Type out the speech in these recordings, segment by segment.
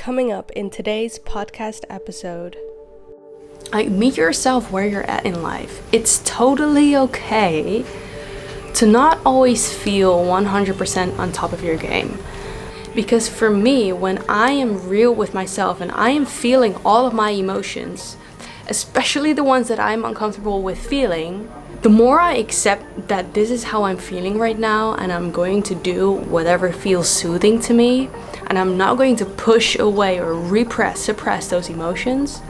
Coming up in today's podcast episode. Like, meet yourself where you're at in life. It's totally okay to not always feel 100% on top of your game. Because for me, when I am real with myself and I am feeling all of my emotions, especially the ones that I'm uncomfortable with feeling, the more I accept that this is how I'm feeling right now and I'm going to do whatever feels soothing to me, and I'm not going to push away or suppress those emotions,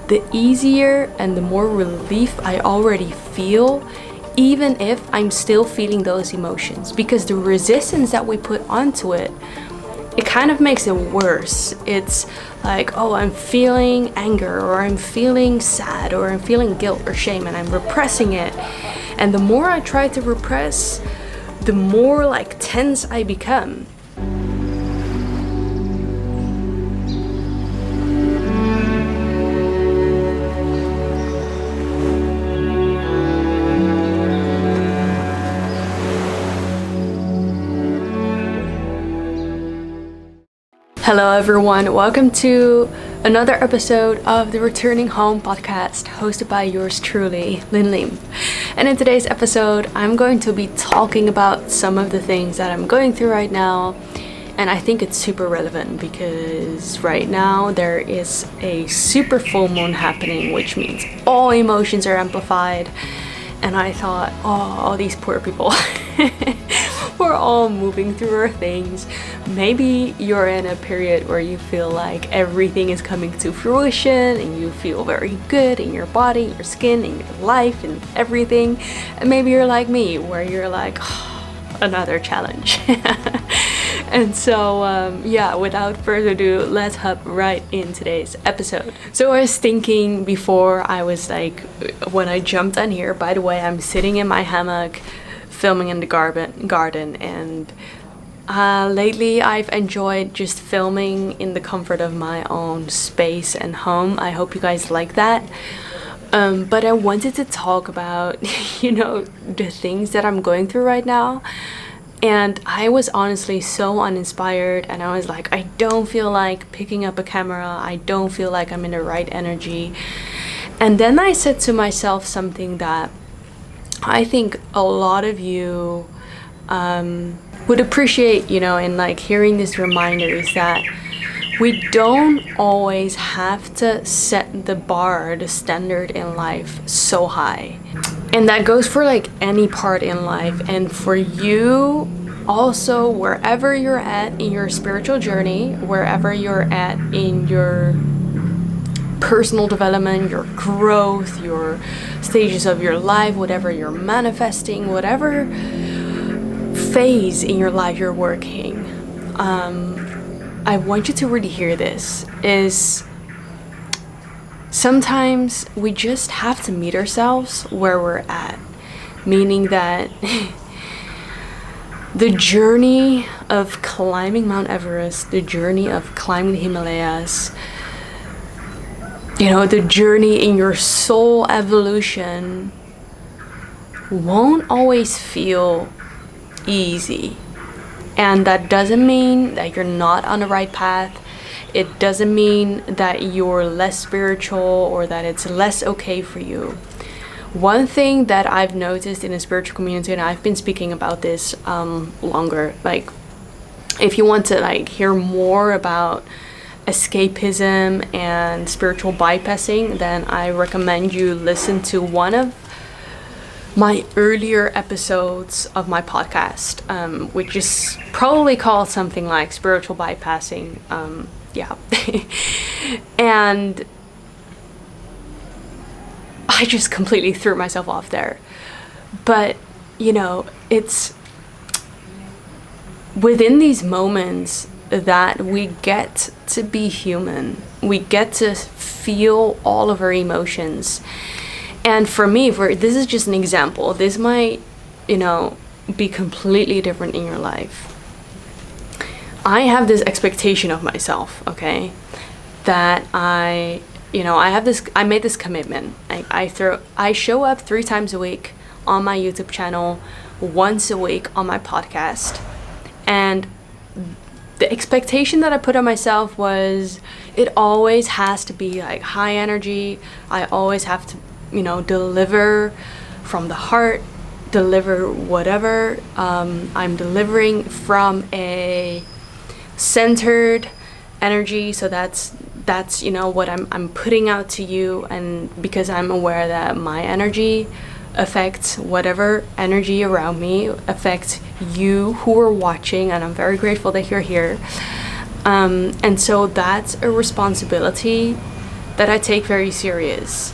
the easier and the more relief I already feel, even if I'm still feeling those emotions. Because the resistance that we put onto it kind of makes it worse. It's like, oh, I'm feeling anger, or I'm feeling sad, or I'm feeling guilt or shame, and I'm repressing it. And the more I try to repress, the more like tense I become. Hello everyone, welcome to another episode of the Returning Home podcast, hosted by yours truly, Lin Lim. And in today's episode, I'm going to be talking about some of the things that I'm going through right now. And I think it's super relevant because right now there is a super full moon happening, which means all emotions are amplified. And I thought, oh, these poor people. We're all moving through our things. Maybe you're in a period where you feel like everything is coming to fruition and you feel very good in your body, your skin, in your life, and everything. And maybe you're like me, where you're like, oh, another challenge. And so, without further ado, let's hop right in today's episode. So I was thinking before when I jumped on here, by the way, I'm sitting in my hammock, filming in the garden, and lately I've enjoyed just filming in the comfort of my own space and home. I hope you guys like that. But I wanted to talk about, the things that I'm going through right now. And I was honestly so uninspired, and I was like, I don't feel like picking up a camera. I don't feel like I'm in the right energy. And then I said to myself something that I think a lot of you would appreciate, in like hearing this reminder, is that we don't always have to set the standard in life so high. And that goes for like any part in life. And for you also, wherever you're at in your spiritual journey, wherever you're at in your personal development, your growth, your stages of your life, whatever you're manifesting, whatever phase in your life you're working, I want you to really hear this, is sometimes we just have to meet ourselves where we're at. Meaning that the journey of climbing Mount Everest, the journey of climbing the Himalayas, the journey in your soul evolution won't always feel easy. And that doesn't mean that you're not on the right path. It doesn't mean that you're less spiritual or that it's less okay for you. One thing that I've noticed in the spiritual community, and I've been speaking about this longer, like if you want to hear more about escapism and spiritual bypassing, then I recommend you listen to one of my earlier episodes of my podcast, which is probably called something like spiritual bypassing. And I just completely threw myself off there. But it's within these moments that we get to be human. We get to feel all of our emotions. And for me, this is just an example. This might, be completely different in your life. I have this expectation of myself, okay? That I made this commitment. I show up 3 times a week on my YouTube channel, once a week on my podcast. And the expectation that I put on myself was it always has to be like high energy. I always have to, deliver from the heart, deliver whatever I'm delivering from a centered energy. So that's what I'm putting out to you, and because I'm aware that my energy affects whatever energy around me, affects you who are watching, and I'm very grateful that you're here. And so that's a responsibility that I take very serious.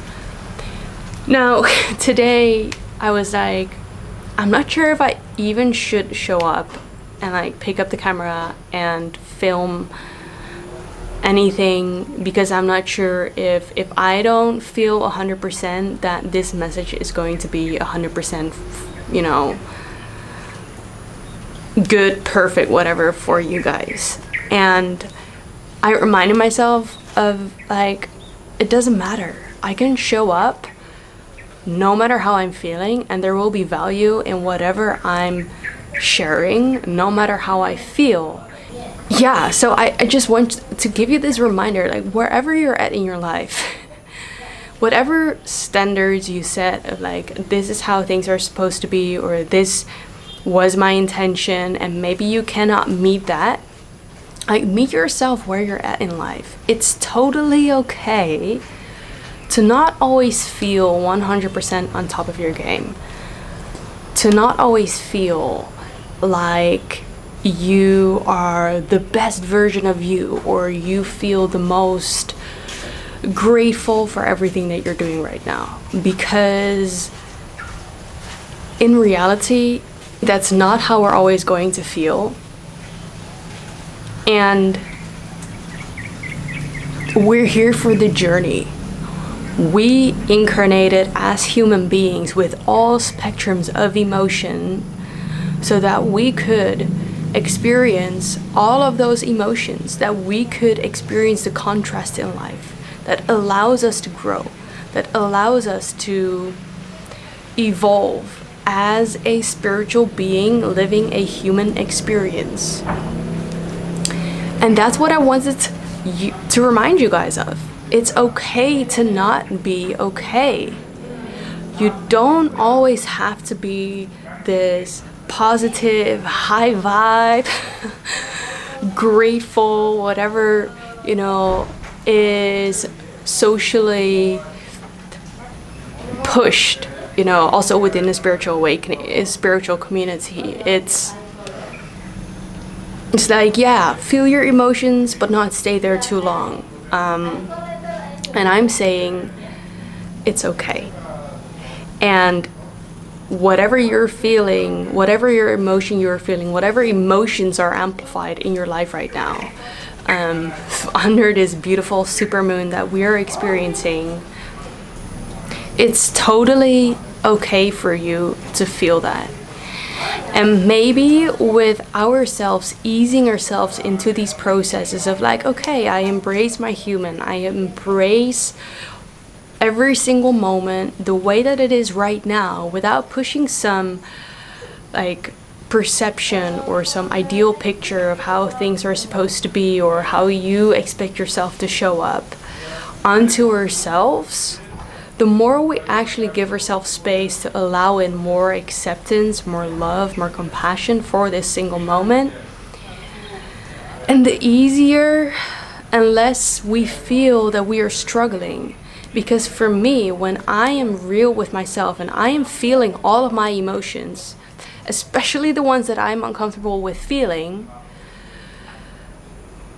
Now, today I was like, I'm not sure if I even should show up and like pick up the camera and film anything, because I'm not sure if I don't feel 100% that this message is going to be 100%, good, perfect, whatever for you guys. And I reminded myself of like, it doesn't matter. I can show up no matter how I'm feeling, and there will be value in whatever I'm sharing, no matter how I feel. Yeah, so I just want to give you this reminder, like wherever you're at in your life, whatever standards you set of like, this is how things are supposed to be, or this was my intention, and maybe you cannot meet that, like meet yourself where you're at in life. It's totally okay to not always feel 100% on top of your game, to not always feel like you are the best version of you, or you feel the most grateful for everything that you're doing right now, because in reality that's not how we're always going to feel. And we're here for the journey. We incarnated as human beings with all spectrums of emotion so that we could experience all of those emotions, that we could experience the contrast in life that allows us to grow, that allows us to evolve as a spiritual being living a human experience. And that's what I wanted to remind you guys of. It's okay to not be okay. You don't always have to be this positive, high vibe, grateful, whatever, is socially pushed, also within the spiritual awakening, spiritual community. It's like, yeah, feel your emotions, but not stay there too long. And I'm saying it's okay. And whatever you're feeling, whatever your emotion you're feeling, whatever emotions are amplified in your life right now, under this beautiful supermoon that we are experiencing, it's totally okay for you to feel that. And maybe with ourselves, easing ourselves into these processes of like, okay, I embrace my human, I embrace every single moment the way that it is right now, without pushing some like perception or some ideal picture of how things are supposed to be, or how you expect yourself to show up onto ourselves. The more we actually give ourselves space to allow in more acceptance, more love, more compassion for this single moment, and the easier and less we feel that we are struggling. Because for me, when I am real with myself and I am feeling all of my emotions, especially the ones that I'm uncomfortable with feeling,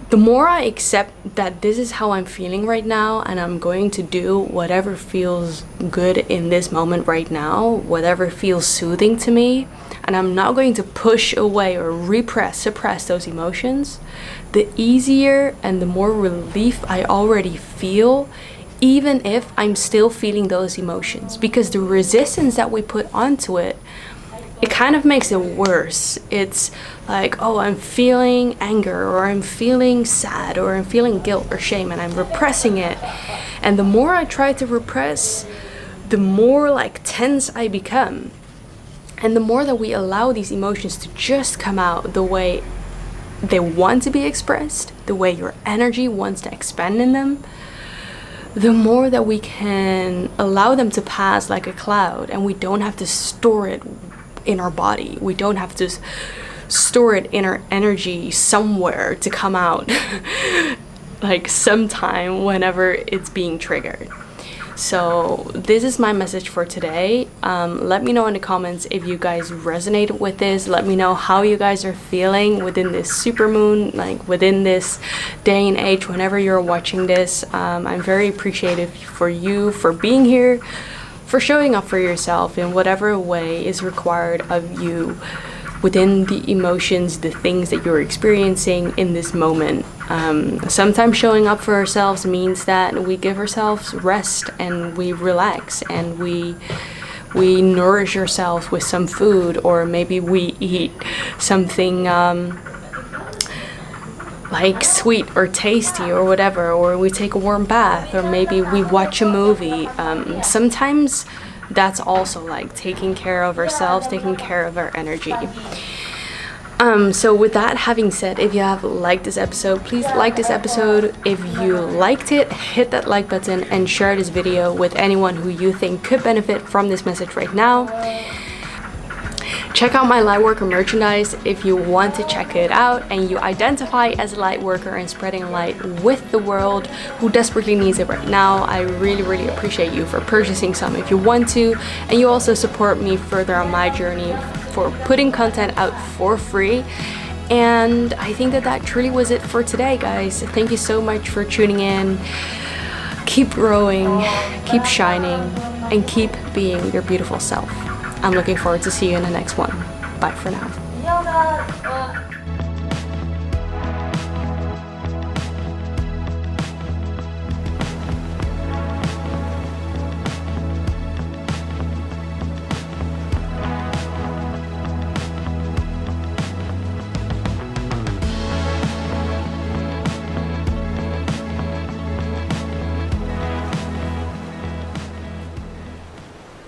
the more I accept that this is how I'm feeling right now, and I'm going to do whatever feels good in this moment right now, whatever feels soothing to me, and I'm not going to push away or suppress those emotions, the easier and the more relief I already feel, even if I'm still feeling those emotions. Because the resistance that we put onto it, it kind of makes it worse. It's like, oh, I'm feeling anger, or I'm feeling sad, or I'm feeling guilt or shame, and I'm repressing it. And the more I try to repress, the more like tense I become. And the more that we allow these emotions to just come out the way they want to be expressed, the way your energy wants to expand in them, the more that we can allow them to pass like a cloud, and we don't have to store it in our body. We don't have to store it in our energy somewhere to come out like sometime whenever it's being triggered. So this is my message for today. Let me know in the comments if you guys resonate with this. Let me know how you guys are feeling within this supermoon, like within this day and age, whenever you're watching this. I'm very appreciative for you for being here, for showing up for yourself in whatever way is required of you within the emotions, the things that you're experiencing in this moment. Sometimes showing up for ourselves means that we give ourselves rest and we relax and we nourish ourselves with some food, or maybe we eat something like sweet or tasty or whatever, or we take a warm bath, or maybe we watch a movie. Sometimes that's also like taking care of ourselves, taking care of our energy. So with that having said, if you have liked this episode, please like this episode. If you liked it, hit that like button and share this video with anyone who you think could benefit from this message right now. Check out my lightworker merchandise if you want to check it out and you identify as a lightworker and spreading light with the world who desperately needs it right now. I really appreciate you for purchasing some if you want to, and you also support me further on my journey for putting content out for free. And I think that truly was it for today, guys. Thank you so much for tuning in. Keep growing, keep shining, and keep being your beautiful self. I'm looking forward to see you in the next one. Bye for now.